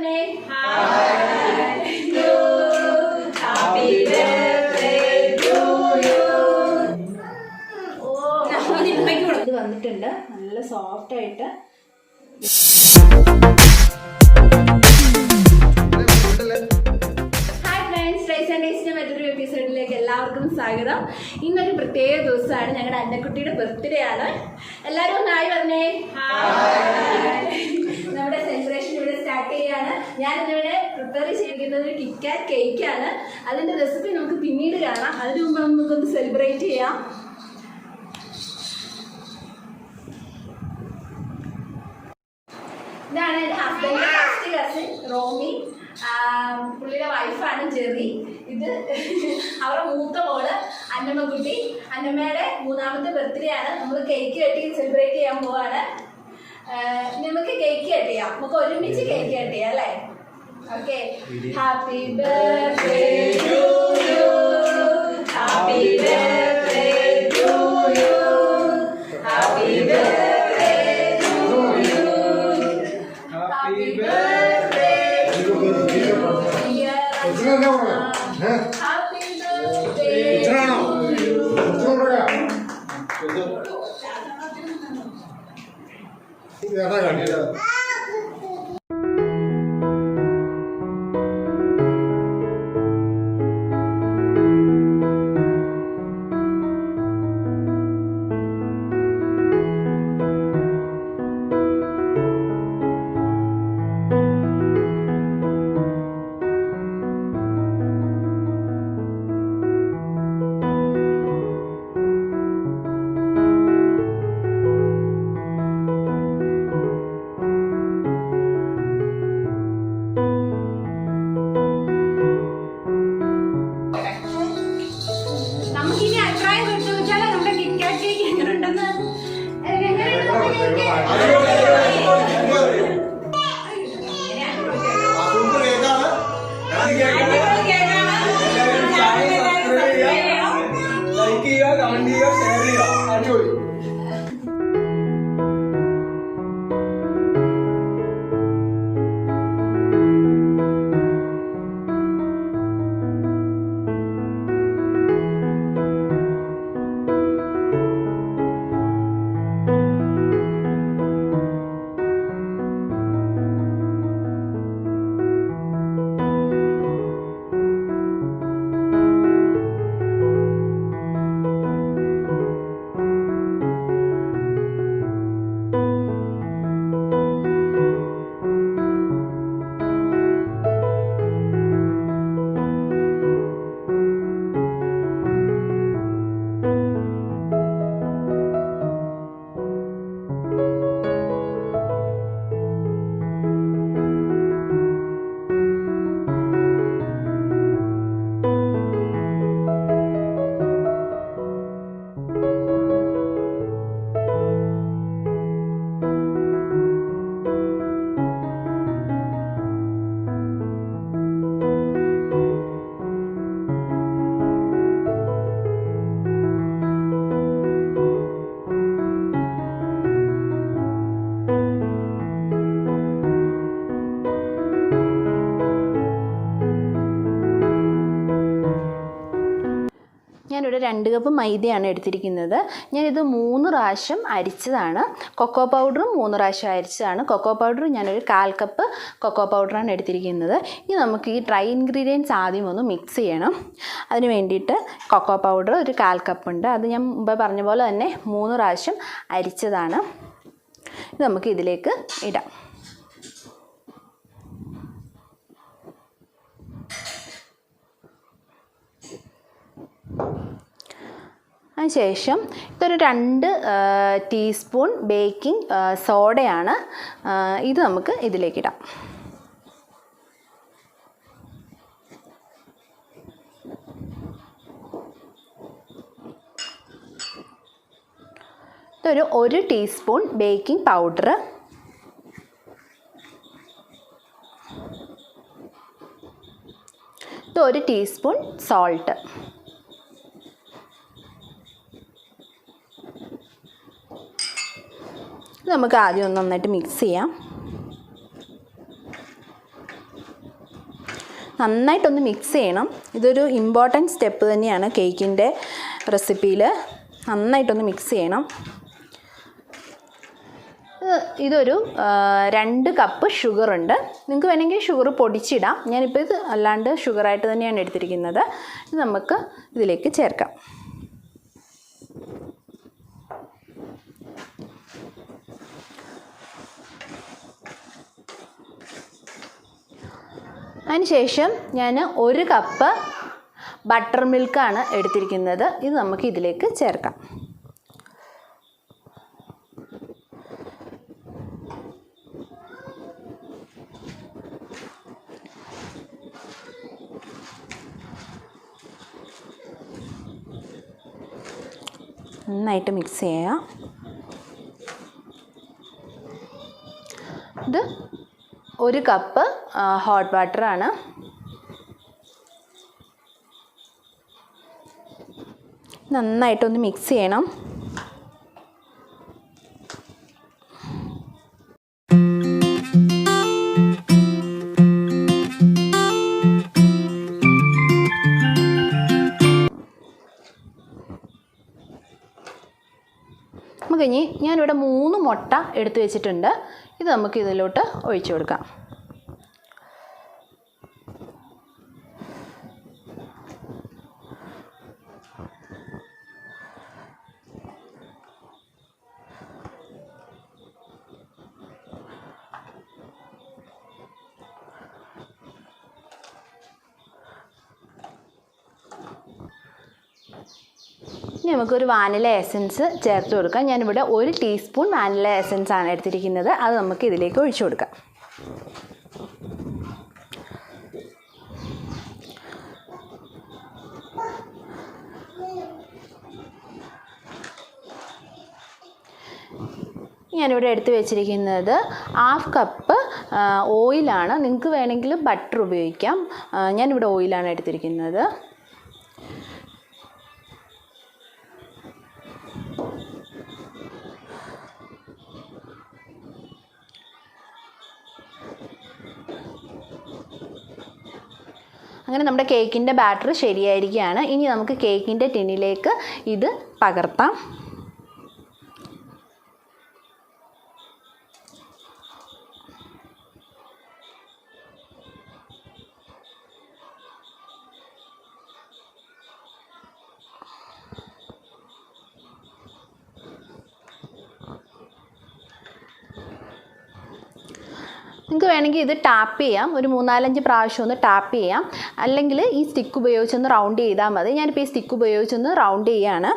പറഞ്ഞേ. Happy birthday to you. ഇത് വന്നിട്ടുണ്ട് നല്ല സോഫ്റ്റ് ആയിട്ട്. മറ്റൊരു എപ്പിസോഡിലേക്ക് എല്ലാവർക്കും സ്വാഗതം. ഇന്നൊരു പ്രത്യേക ദിവസമാണ്. ഞങ്ങളുടെ അന്നക്കുട്ടിയുടെ ബർത്ത്ഡേ ആണ്. എല്ലാവരും ഒന്ന് ഹായ് പറഞ്ഞേ. നമ്മുടെ സെലിബ്രേഷൻ ഇവിടെ സ്റ്റാർട്ട് ചെയ്യാണ്. ഞാൻ ഇന്നിവിടെ പ്രിപ്പയർ ചെയ്തിരിക്കുന്നത് ഒരു കിറ്റ്കാറ്റ് കേക്കാണ്. അതിൻ്റെ റെസിപ്പി നമുക്ക് പിന്നീട് കാണാം. അതിന് മുമ്പ് നമുക്കൊന്ന് സെലിബ്രേറ്റ് ചെയ്യാം. ഇതാണ് എൻ്റെ ഹസ്ബൻഡിൻ്റെ ഫസ്റ്റ് കസിൻ റോമി. പുള്ളിയുടെ വൈഫാണ് ജെറി. ഇത് അവരുടെ മൂത്ത മോള് അന്നമ്മക്കുട്ടി. അന്നമ്മയുടെ 3ാമത്തെ ബർത്ത്ഡേ ആണ്. നമ്മൾ കേക്ക് കട്ടി സെലിബ്രേറ്റ് ചെയ്യാൻ പോവാണ്. നമുക്ക് കേക്ക് കട്ട് ചെയ്യാം. നമുക്ക് ഒരുമിച്ച് കേക്ക് കട്ട് ചെയ്യാം അല്ലേ? Okay. Happy birthday to you. Happy birthday to you. Happy birthday to you. Happy birthday to you. ഞാനിവിടെ 2 കപ്പ് മൈദയാണ് എടുത്തിരിക്കുന്നത്. ഞാനിത് 3 പ്രാവശ്യം അരിച്ചതാണ്. കൊക്കോ പൗഡറും 3 പ്രാവശ്യം അരിച്ചതാണ്. കൊക്കോ പൗഡർ ഞാനൊരു 1/4 കപ്പ് കൊക്കോ പൗഡറാണ് എടുത്തിരിക്കുന്നത്. ഇനി നമുക്ക് ഈ ഡ്രൈ ഇൻഗ്രീഡിയൻസ് ആദ്യം ഒന്ന് മിക്സ് ചെയ്യണം. അതിന് വേണ്ടിയിട്ട് കൊക്കോ പൗഡർ ഒരു 1/4 കപ്പ് ഉണ്ട്. അത് ഞാൻ മുമ്പ് പറഞ്ഞ പോലെ തന്നെ 3 പ്രാവശ്യം അരിച്ചതാണ്. ഇത് നമുക്ക് ഇതിലേക്ക് ഇടാം. അതിനുശേഷം ഇതൊരു 2 ടീസ്പൂൺ ബേക്കിംഗ് സോഡയാണ്. ഇത് നമുക്ക് ഇതിലേക്കിടാം. ഇതൊരു 1 ടീസ്പൂൺ ബേക്കിംഗ് പൗഡർ, ഇത് 1 ടീസ്പൂൺ സോൾട്ട്. നമുക്ക് ആദ്യം ഒന്ന് നന്നായിട്ട് മിക്സ് ചെയ്യാം. നന്നായിട്ടൊന്ന് മിക്സ് ചെയ്യണം. ഇതൊരു ഇമ്പോർട്ടൻറ്റ് സ്റ്റെപ്പ് തന്നെയാണ് കേക്കിൻ്റെ റെസിപ്പിയിൽ. നന്നായിട്ടൊന്ന് മിക്സ് ചെയ്യണം. ഇതൊരു 2 കപ്പ് ഷുഗറുണ്ട്. നിങ്ങൾക്ക് വേണമെങ്കിൽ ഷുഗർ പൊടിച്ചിടാം. ഞാനിപ്പോൾ ഇത് അല്ലാണ്ട് ഷുഗറായിട്ട് തന്നെയാണ് എടുത്തിരിക്കുന്നത്. ഇത് നമുക്ക് ഇതിലേക്ക് ചേർക്കാം. അതിനുശേഷം ഞാൻ 1 കപ്പ് ബട്ടർ മിൽക്കാണ് എടുത്തിരിക്കുന്നത്. ഇത് നമുക്ക് ഇതിലേക്ക് ചേർക്കാം. നന്നായിട്ട് മിക്സ് ചെയ്യാം. ഇത് 1 കപ്പ് ഹോട്ട് വാട്ടറാണ്. നന്നായിട്ടൊന്ന് മിക്സ് ചെയ്യണം. നമുക്കിനി ഞാനിവിടെ 3 മുട്ട എടുത്തു വെച്ചിട്ടുണ്ട്. ഇത് നമുക്ക് ഇതിലോട്ട് ഒഴിച്ചു കൊടുക്കാം. ഇനി നമുക്കൊരു വാനില എസൻസ് ചേർത്ത് കൊടുക്കാം. ഞാനിവിടെ 1 ടീസ്പൂൺ വാനില എസൻസ് ആണ് എടുത്തിരിക്കുന്നത്. അത് നമുക്ക് ഇതിലേക്ക് ഒഴിച്ചു കൊടുക്കാം. ഞാനിവിടെ എടുത്ത് വെച്ചിരിക്കുന്നത് 1/2 കപ്പ് ഓയിലാണ്. നിങ്ങൾക്ക് വേണമെങ്കിൽ ബട്ടർ ഉപയോഗിക്കാം. ഞാനിവിടെ ഓയിലാണ് എടുത്തിരിക്കുന്നത്. അങ്ങനെ നമ്മുടെ കേക്കിൻ്റെ ബാറ്റർ ശരിയായിരിക്കുകയാണ്. ഇനി നമുക്ക് കേക്കിൻ്റെ ടിന്നിലേക്ക് ഇത് പകർത്താം. നിങ്ങൾക്ക് വേണമെങ്കിൽ ഇത് ടാപ്പ് ചെയ്യാം. ഒരു 3-4-5 പ്രാവശ്യം ഒന്ന് ടാപ്പ് ചെയ്യാം. അല്ലെങ്കിൽ ഈ സ്റ്റിക്ക് ഉപയോഗിച്ചൊന്ന് റൗണ്ട് ചെയ്താൽ മതി. ഞാനിപ്പോൾ ഈ സ്റ്റിക്ക് ഉപയോഗിച്ചൊന്ന് റൗണ്ട് ചെയ്യുകയാണ്.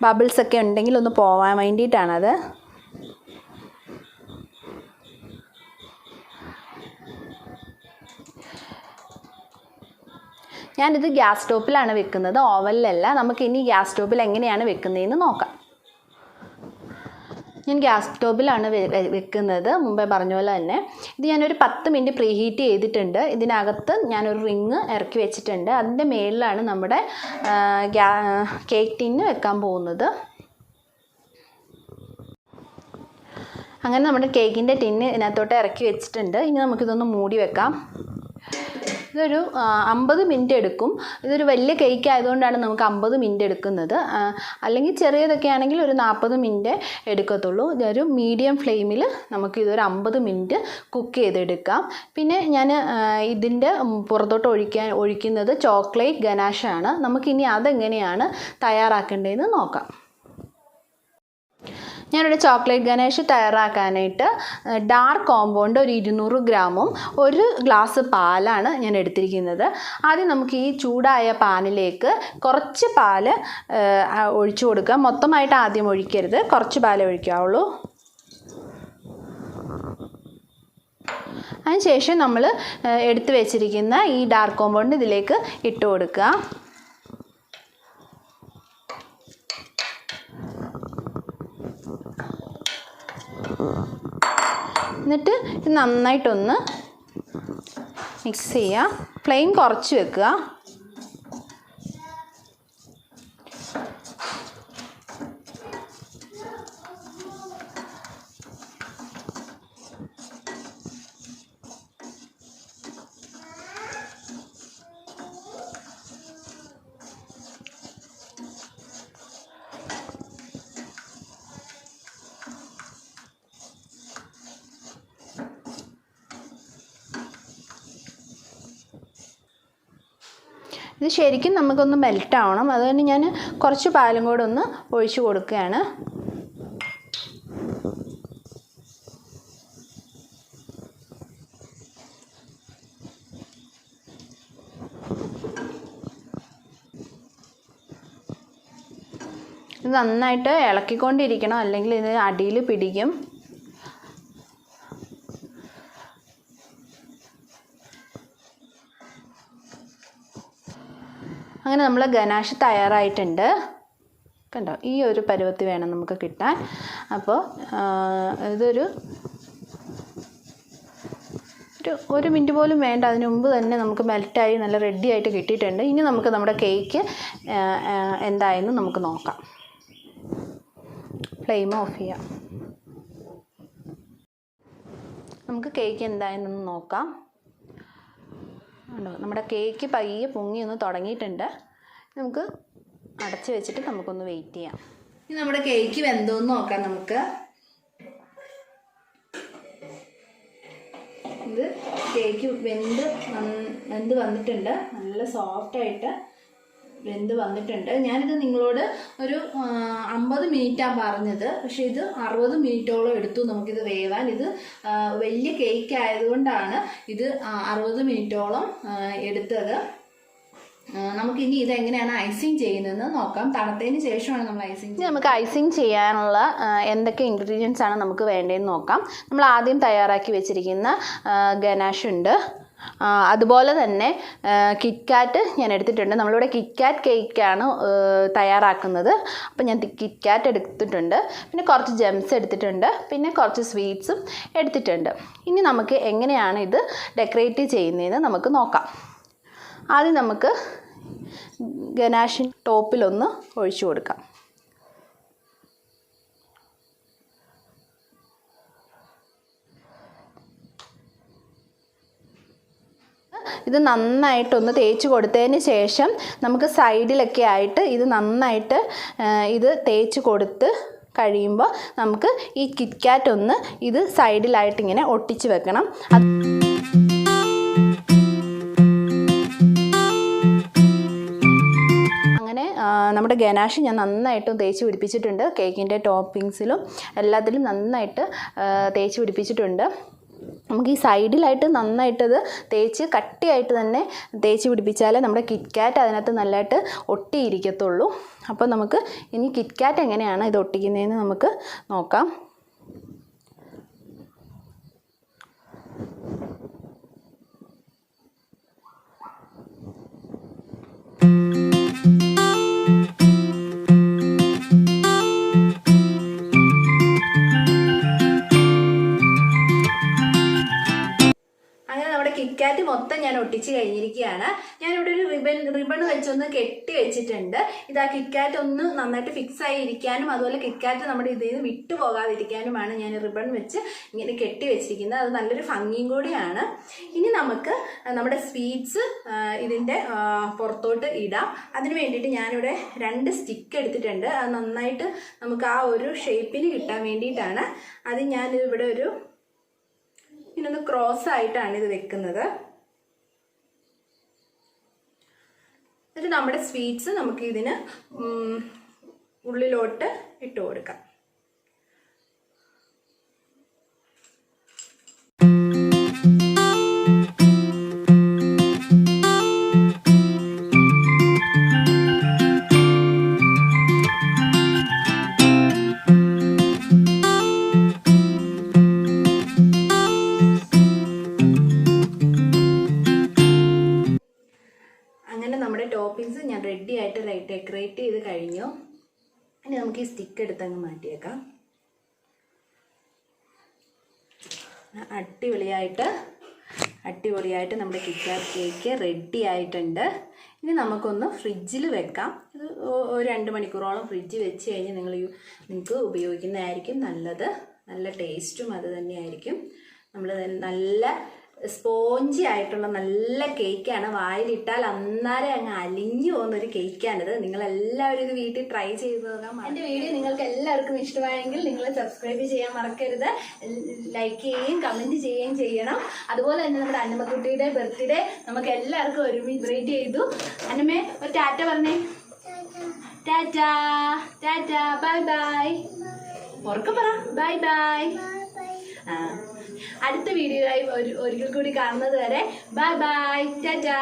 ബബിൾസൊക്കെ ഉണ്ടെങ്കിൽ ഒന്ന് പോവാൻ വേണ്ടിയിട്ടാണത്. ഞാനിത് ഗ്യാസ് സ്റ്റോപ്പിലാണ് വെക്കുന്നത്, ഓവനിലല്ല. നമുക്കിനി ഗ്യാസ് സ്റ്റോപ്പിൽ എങ്ങനെയാണ് വെക്കുന്നതെന്ന് നോക്കാം. ഞാൻ ഗ്യാസ് സ്റ്റോപ്പിലാണ് വെക്കുന്നത്, മുമ്പേ പറഞ്ഞ പോലെ തന്നെ. ഇത് ഞാനൊരു 10 മിനിറ്റ് പ്രീ ഹീറ്റ് ചെയ്തിട്ടുണ്ട്. ഇതിനകത്ത് ഞാനൊരു റിങ് ഇറക്കി വെച്ചിട്ടുണ്ട്. അതിൻ്റെ മേളിലാണ് നമ്മുടെ കേക്ക് ടിന്ന് വെക്കാൻ പോകുന്നത്. അങ്ങനെ നമ്മുടെ കേക്കിൻ്റെ ടിന്ന് ഇതിനകത്തോട്ട് ഇറക്കി വെച്ചിട്ടുണ്ട്. ഇനി നമുക്കിതൊന്ന് മൂടി വെക്കാം. ഇതൊരു 50 മിനിറ്റ് എടുക്കും. ഇതൊരു വലിയ കേക്ക് ആയതുകൊണ്ടാണ് നമുക്ക് 50 മിനിറ്റ് എടുക്കുന്നത്. അല്ലെങ്കിൽ ചെറിയതൊക്കെ ആണെങ്കിൽ ഒരു 40 മിനിറ്റ് എടുക്കത്തുള്ളൂ. ഇതൊരു മീഡിയം ഫ്ലെയിമിൽ നമുക്കിതൊരു 50 മിനിറ്റ് കുക്ക് ചെയ്തെടുക്കാം. പിന്നെ ഞാൻ ഇതിൻ്റെ പുറത്തോട്ട് ഒഴിക്കുന്നത് ചോക്ലേറ്റ് ഗനാഷാണ്. നമുക്കിനി അതെങ്ങനെയാണ് തയ്യാറാക്കേണ്ടതെന്ന് നോക്കാം. ഞാനിവിടെ ചോക്ലേറ്റ് ഗണേഷ് തയ്യാറാക്കാനായിട്ട് ഡാർക്ക് കോമ്പൗണ്ട് ഒരു 200 ഗ്രാമും 1 ഗ്ലാസ് പാലാണ് ഞാൻ എടുത്തിരിക്കുന്നത്. ആദ്യം നമുക്ക് ഈ ചൂടായ പാനിലേക്ക് കുറച്ച് പാല് ഒഴിച്ചു കൊടുക്കാം. മൊത്തമായിട്ട് ആദ്യം ഒഴിക്കരുത്, കുറച്ച് പാലേ ഒഴിക്കാവുള്ളൂ. അതിനുശേഷം നമ്മൾ എടുത്തു വെച്ചിരിക്കുന്ന ഈ ഡാർക്ക് കോമ്പൗണ്ട് ഇതിലേക്ക് ഇട്ട് കൊടുക്കുക. എന്നിട്ട് ഇത് നന്നായിട്ടൊന്ന് മിക്സ് ചെയ്യുക. ഫ്ലെയിം കുറച്ച് വെക്കുക. ഇത് ശരിക്കും നമുക്കൊന്ന് മെൽറ്റ് ആവണം. അതുകൊണ്ട് ഞാൻ കുറച്ച് പാലും കൂടെ ഒന്ന് ഒഴിച്ച് കൊടുക്കുകയാണ്. ഇത് നന്നായിട്ട് ഇളക്കിക്കൊണ്ടിരിക്കണം, അല്ലെങ്കിൽ ഇത് അടിയിൽ പിടിക്കും. അങ്ങനെ നമ്മൾ ഗനാഷ് തയ്യാറായിട്ടുണ്ട്. കണ്ടോ, ഈ ഒരു പരുവത്തിൽ വേണം നമുക്ക് കിട്ടാൻ. അപ്പോൾ ഇതൊരു ഒരു മിനിറ്റ് പോലും വേണ്ട, അതിന് മുമ്പ് തന്നെ നമുക്ക് മെൽറ്റായി നല്ല റെഡി ആയിട്ട് കിട്ടിയിട്ടുണ്ട്. ഇനി നമുക്ക് നമ്മുടെ കേക്ക് എന്തായെന്ന് നമുക്ക് നോക്കാം. ഫ്ലെയിം ഓഫ് ചെയ്യാം. നമുക്ക് കേക്ക് എന്തായെന്നൊന്ന് നോക്കാം. ഉണ്ടോ, നമ്മുടെ കേക്ക് പയ്യെ പൊങ്ങി ഒന്ന് തുടങ്ങിയിട്ടുണ്ട്. നമുക്ക് അടച്ച് വെച്ചിട്ട് നമുക്കൊന്ന് വെയിറ്റ് ചെയ്യാം. ഇനി നമ്മുടെ കേക്ക് വെന്തോന്ന് നോക്കാം നമുക്ക്. ഇത് കേക്ക് വെന്ത് വന്നിട്ടുണ്ട്. നല്ല സോഫ്റ്റായിട്ട് വെന്ത് വന്നിട്ടുണ്ട്. ഞാനിത് നിങ്ങളോട് ഒരു 50 മിനിറ്റാണ് പറഞ്ഞത്, പക്ഷേ ഇത് 60 മിനിറ്റോളം എടുത്തു നമുക്കിത് വേവാൻ. ഇത് വലിയ കേക്ക് ആയതുകൊണ്ടാണ് ഇത് 60 മിനിറ്റോളം എടുത്തത്. നമുക്കിനി ഇതെങ്ങനെയാണ് ഐസിങ് ചെയ്യുന്നതെന്ന് നോക്കാം. തണുത്തതിന് ശേഷമാണ് നമ്മൾ ഐസിങ്. നമുക്ക് ഐസിങ് ചെയ്യാനുള്ള എന്തൊക്കെ ഇൻഗ്രീഡിയൻസ് ആണ് നമുക്ക് വേണ്ടതെന്ന് നോക്കാം. നമ്മൾ ആദ്യം തയ്യാറാക്കി വെച്ചിരിക്കുന്ന ഗനാഷ് ഉണ്ട്. അതുപോലെ തന്നെ കിറ്റ്കാറ്റ് ഞാൻ എടുത്തിട്ടുണ്ട്. നമ്മളിവിടെ കിറ്റ്കാറ്റ് കേക്കാണ് തയ്യാറാക്കുന്നത്. അപ്പോൾ ഞാൻ കിറ്റ്കാറ്റ് എടുത്തിട്ടുണ്ട്. പിന്നെ കുറച്ച് ജെംസ് എടുത്തിട്ടുണ്ട്. പിന്നെ കുറച്ച് സ്വീറ്റ്സും എടുത്തിട്ടുണ്ട്. ഇനി നമുക്ക് എങ്ങനെയാണ് ഇത് ഡെക്കറേറ്റ് ചെയ്യുന്നതെന്ന് നമുക്ക് നോക്കാം. ആദ്യം നമുക്ക് ഗനാഷിൻ ടോപ്പിലൊന്ന് ഒഴിച്ചു കൊടുക്കാം. ഇത് നന്നായിട്ടൊന്ന് തേച്ച് കൊടുത്തതിന് ശേഷം നമുക്ക് സൈഡിലൊക്കെ ആയിട്ട് ഇത് നന്നായിട്ട് ഇത് തേച്ച് കൊടുത്ത് കഴിയുമ്പോൾ നമുക്ക് ഈ കിറ്റ്കാറ്റ് ഒന്ന് ഇത് സൈഡിലായിട്ട് ഇങ്ങനെ ഒട്ടിച്ച് വെക്കണം. അങ്ങനെ നമ്മുടെ ഗനാഷ് ഞാൻ നന്നായിട്ട് തേച്ച് പിടിപ്പിച്ചിട്ടുണ്ട്. കേക്കിൻ്റെ ടോപ്പിങ്സിലും എല്ലാത്തിലും നന്നായിട്ട് തേച്ച് പിടിപ്പിച്ചിട്ടുണ്ട്. നമുക്ക് ഈ സൈഡിലായിട്ട് നന്നായിട്ടത് തേച്ച് കട്ടിയായിട്ട് തന്നെ തേച്ച് പിടിപ്പിച്ചാലേ നമ്മുടെ കിറ്റ്കാറ്റ് അതിനകത്ത് നല്ലതായിട്ട് ഒട്ടിയിരിക്കത്തുള്ളൂ. അപ്പോൾ നമുക്ക് ഇനി കിറ്റ്കാറ്റ് എങ്ങനെയാണ് ഇത് ഒട്ടിക്കുന്നതെന്ന് നമുക്ക് നോക്കാം. കിറ്റ്കാറ്റ് മൊത്തം ഞാൻ ഒട്ടിച്ച് കഴിഞ്ഞിരിക്കുകയാണ്. ഞാനിവിടെ ഒരു റിബൺ വെച്ചൊന്ന് കെട്ടി വെച്ചിട്ടുണ്ട്. ഇത് ആ കിറ്റ്കാറ്റ് ഒന്ന് നന്നായിട്ട് ഫിക്സ് ആയി ഇരിക്കാനും അതുപോലെ കിറ്റ്കാറ്റ് നമ്മുടെ ഇതിൽ നിന്ന് വിട്ടുപോകാതിരിക്കാനുമാണ് ഞാൻ റിബൺ വെച്ച് ഇങ്ങനെ കെട്ടി വെച്ചിരിക്കുന്നത്. അത് നല്ലൊരു ഭംഗിയും കൂടിയാണ്. ഇനി നമുക്ക് നമ്മുടെ സ്വീറ്റ്സ് ഇതിൻ്റെ പുറത്തോട്ട് ഇടാം. അതിന് വേണ്ടിയിട്ട് ഞാനിവിടെ 2 സ്റ്റിക്ക് എടുത്തിട്ടുണ്ട്. അത് നന്നായിട്ട് നമുക്ക് ആ ഒരു ഷേപ്പിന് കിട്ടാൻ വേണ്ടിയിട്ടാണ്. അത് ഞാൻ ഇവിടെ ഒരു ഇങ്ങനൊന്ന് ക്രോസ് ആയിട്ടാണ് ഇത് വെക്കുന്നത്. എന്നിട്ട് നമ്മുടെ സ്വീറ്റ്സ് നമുക്ക് ഇതിന് ഉള്ളിലോട്ട് ഇട്ട് കൊടുക്കാം. നമ്മുടെ ടോപ്പിങ്സ് ഞാൻ റെഡി ആയിട്ട് ഡെക്കറേറ്റ് ചെയ്ത് കഴിഞ്ഞു. ഇനി നമുക്ക് ഈ സ്റ്റിക്ക് എടുത്തങ്ങ് മാറ്റിയേക്കാം. അടിപൊളിയായിട്ട് നമ്മുടെ കിറ്റ്കാറ്റ് കേക്ക് റെഡി ആയിട്ടുണ്ട്. ഇനി നമുക്കൊന്ന് ഫ്രിഡ്ജിൽ വെക്കാം. ഇത് ഒരു 2 മണിക്കൂറോളം ഫ്രിഡ്ജിൽ വെച്ച് കഴിഞ്ഞ് നിങ്ങൾക്ക് ഉപയോഗിക്കുന്നതായിരിക്കും നല്ലത്. നല്ല ടേസ്റ്റും അത് തന്നെയായിരിക്കും. നമ്മൾ നല്ല സ്പോഞ്ചി ആയിട്ടുള്ള നല്ല കേക്കാണ്. വായിലിട്ടാൽ അന്നേരം അങ്ങ് അലിഞ്ഞു പോകുന്നൊരു കേക്കാണിത്. നിങ്ങളെല്ലാവരും ഇത് വീട്ടിൽ ട്രൈ ചെയ്ത് നോക്കാം. എൻ്റെ വീഡിയോ നിങ്ങൾക്ക് എല്ലാവർക്കും ഇഷ്ടമായെങ്കിൽ നിങ്ങൾ സബ്സ്ക്രൈബ് ചെയ്യാൻ മറക്കരുത്. ലൈക്ക് ചെയ്യുകയും കമൻറ്റ് ചെയ്യുകയും ചെയ്യണം. അതുപോലെ തന്നെ നമ്മുടെ അന്നമ്മക്കുട്ടിയുടെ ബർത്ത്ഡേ നമുക്ക് എല്ലാവർക്കും ഒരുമിച്ച് സെലിബ്രേറ്റ് ചെയ്തു. അന്നമ്മേ ഒരു ടാറ്റ പറഞ്ഞേ. Tata tata bye bye. ഉറക്കെ പറ ബൈ ബൈ. അടുത്ത വീഡിയോ ആയി ഒരിക്കൽ കൂടി കാണുന്നത് വരെ ബൈ ബൈ ടാറ്റാ.